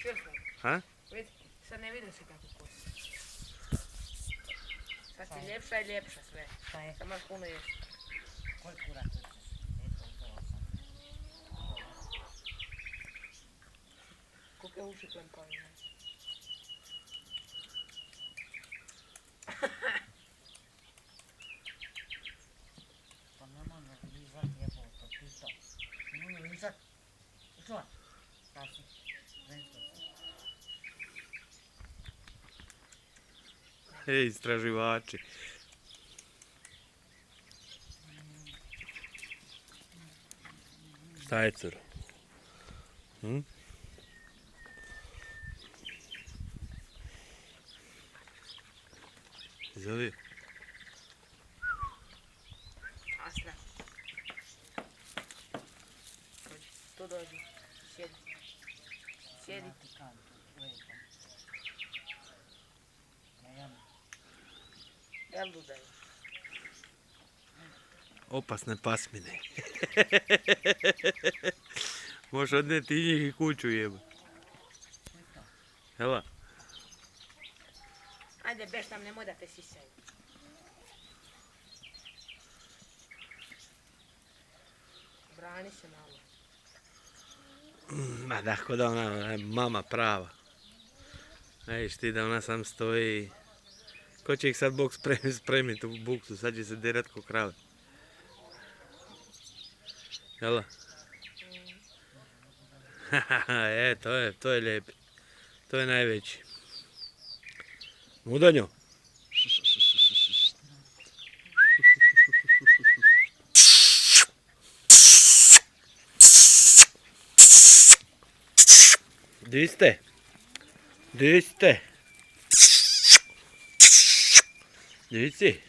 Čuo sam. Ha? Vidi, sad ne vidim se kako kosi. Sad ti ljepša i ljepša sve. Šta je? Sad moraš puno jesti. Koji kurac hoćeš? Eto, uzela sam. Koliko je uši plemkavine. Pa nemoj me lizat jebote, pito. Nemoj me lizat. Čuva. Sasi. Žensko se. Ej, istraživači. Šta je, curo? Zove. Astra. Dođi, tu dođi. Sjedi. Sjedi. Ti kantu, lepo. Ja jam. Jel dudaj? Opasne pasmine. Možeš odneti i njih i kuću jeba. Jela? Ajde, beš tam, nemoj da te sisaju. Brani se malo. Ma da, ko da ona mama prava. Vidiš ti da ona sam stoji. Ko će ih sad Bog spremiti u buksu, sad će se derat ko krave. Jela? To je lijepi. To je najveći. Mudanjo. Di ste? Di ste? Di si?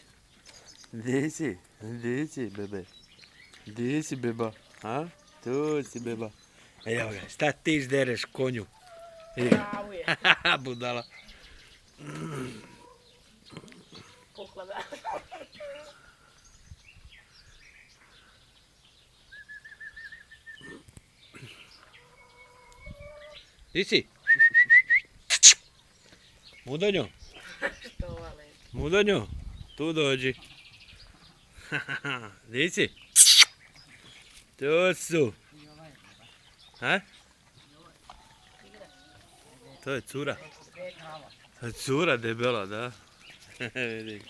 Di si? Di si, bebe? Di si, beba? A? Tu si, beba. Evo ga, šta ti ždereš konju? Pravo je. Budala. Poklada. Di si? Mudanjo, Što vale? Mudanjo, tu dođi. Di si? Tu su. Ha? To je cura. Krava. Cura debela, da. Vidi.